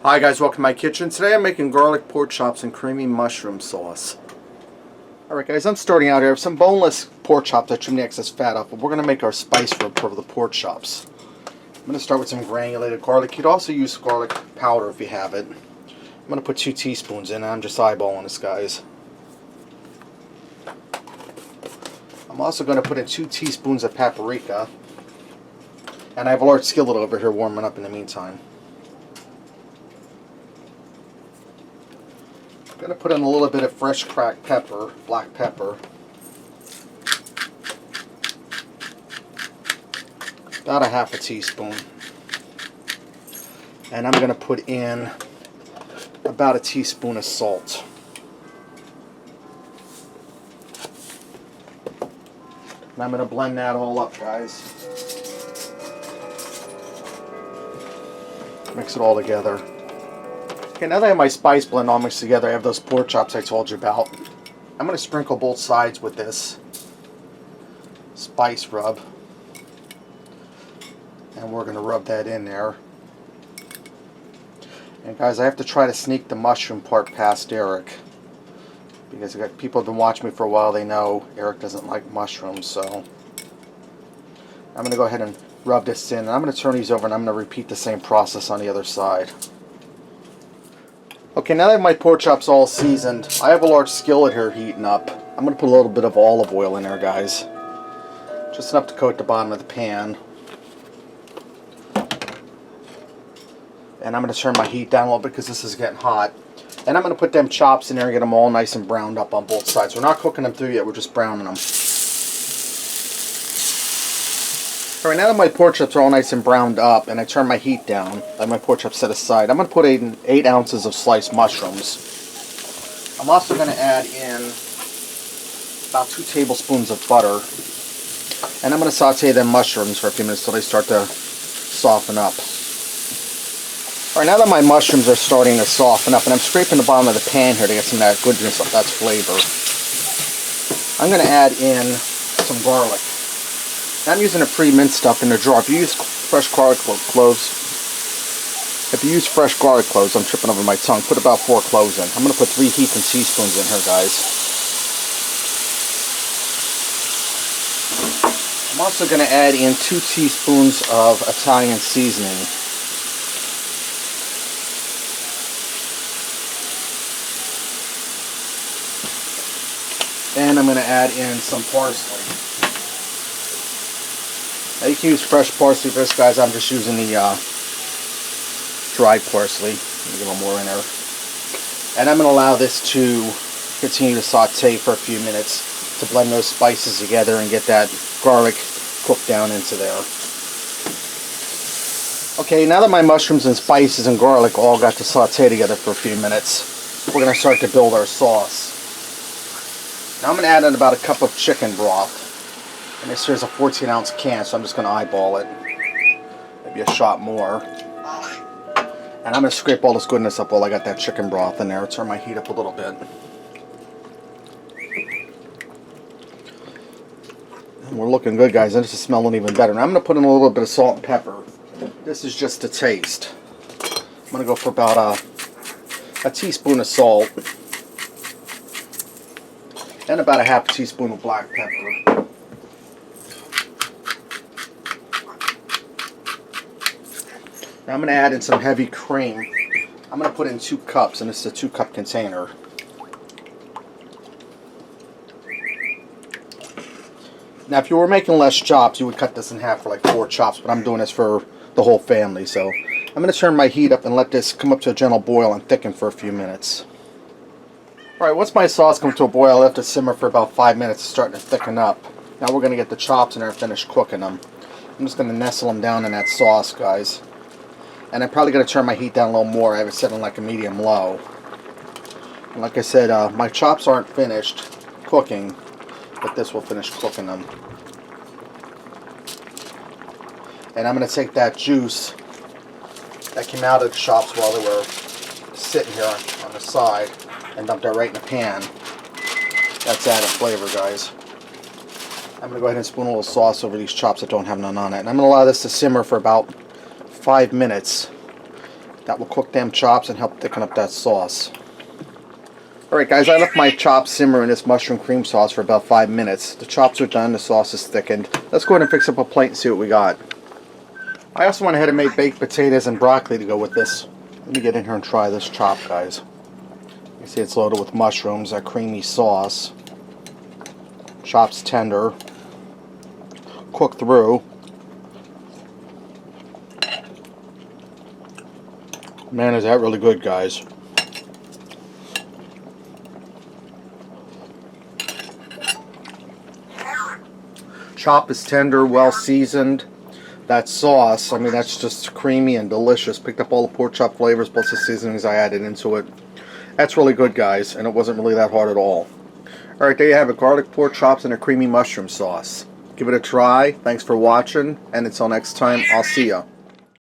Hi guys, welcome to my kitchen. Today I'm making garlic pork chops and creamy mushroom sauce. Alright guys, I'm starting out here with some boneless pork chops that trim the excess fat off, but we're going to make our spice rub for the pork chops. I'm going to start with some granulated garlic. You'd also use garlic powder if you have it. I'm going to put 2 teaspoons in, and I'm just eyeballing this, guys. I'm also going to put in 2 teaspoons of paprika. And I have a large skillet over here warming up in the meantime. I'm going to put in a little bit of fresh cracked pepper, black pepper. About a half a teaspoon. And I'm going to put in about a teaspoon of salt. And I'm going to blend that all up, guys. Mix it all together. Okay, now that I have my spice blend all mixed together, I have those pork chops I told you about. I'm going to sprinkle both sides with this spice rub. And we're going to rub that in there. And guys, I have to try to sneak the mushroom part past Eric. Because people have been watching me for a while, they know Eric doesn't like mushrooms, so I'm going to go ahead and rub this in. And I'm going to turn these over and I'm going to repeat the same process on the other side. Okay, now that I have my pork chops all seasoned, I have a large skillet here heating up. I'm going to put a little bit of olive oil in there, guys. Just enough to coat the bottom of the pan. And I'm going to turn my heat down a little bit because this is getting hot. And I'm going to put them chops in there and get them all nice and browned up on both sides. We're not cooking them through yet, we're just browning them. Alright, now that my pork chops are all nice and browned up and I turn my heat down, I have my pork chops set aside, I'm going to put in 8 ounces of sliced mushrooms. I'm also going to add in about 2 tablespoons of butter. And I'm going to saute them mushrooms for a few minutes until they start to soften up. Alright, now that my mushrooms are starting to soften up, and I'm scraping the bottom of the pan here to get some of that goodness, that flavor, I'm going to add in some garlic. I'm using a pre-minced stuff in the jar. If you use fresh garlic cloves, I'm tripping over my tongue, put about 4 cloves in. I'm going to put 3 heaping teaspoons in here, guys. I'm also going to add in 2 teaspoons of Italian seasoning. And I'm going to add in some parsley. Now you can use fresh parsley for this, guys. I'm just using the dried parsley. Let me get a little more in there. And I'm going to allow this to continue to saute for a few minutes to blend those spices together and get that garlic cooked down into there. Okay, now that my mushrooms and spices and garlic all got to saute together for a few minutes, we're going to start to build our sauce. Now I'm going to add in about a cup of chicken broth. And this here's a 14-ounce can, so I'm just going to eyeball it. Maybe a shot more. And I'm going to scrape all this goodness up while I got that chicken broth in there. Turn my heat up a little bit. And we're looking good, guys, and this is smelling even better. Now I'm going to put in a little bit of salt and pepper. This is just to taste. I'm going to go for about a teaspoon of salt. And about a half teaspoon of black pepper. Now I'm going to add in some heavy cream. I'm going to put in 2 cups, and this is a 2-cup container. Now if you were making less chops, you would cut this in half for like 4 chops, but I'm doing this for the whole family. So I'm going to turn my heat up and let this come up to a gentle boil and thicken for a few minutes. Alright, once my sauce comes to a boil, I let it simmer for about 5 minutes, it's starting to thicken up. Now we're going to get the chops in there and finish cooking them. I'm just going to nestle them down in that sauce, guys. And I'm probably going to turn my heat down a little more. I have it set on like a medium-low. And like I said, my chops aren't finished cooking, but this will finish cooking them. And I'm going to take that juice that came out of the chops while they were sitting here on the side and dump that right in the pan. That's added flavor, guys. I'm going to go ahead and spoon a little sauce over these chops that don't have none on it. And I'm going to allow this to simmer for about 5 minutes That will cook them chops and help thicken up that sauce. Alright guys, I left my chops simmer in this mushroom cream sauce for about 5 minutes. The chops are done, the sauce is thickened. Let's go ahead and fix up a plate and see what we got. I also went ahead and made baked potatoes and broccoli to go with this. Let me get in here and try this chop, guys. You see it's loaded with mushrooms, that creamy sauce. Chops tender. Cooked through. Man, is that really good, guys. Chop is tender, well seasoned. That sauce, I mean, that's just creamy and delicious. Picked up all the pork chop flavors plus the seasonings I added into it. That's really good, guys, and it wasn't really that hard at all. Alright, there you have it. Garlic pork chops and a creamy mushroom sauce. Give it a try. Thanks for watching, and until next time, I'll see ya.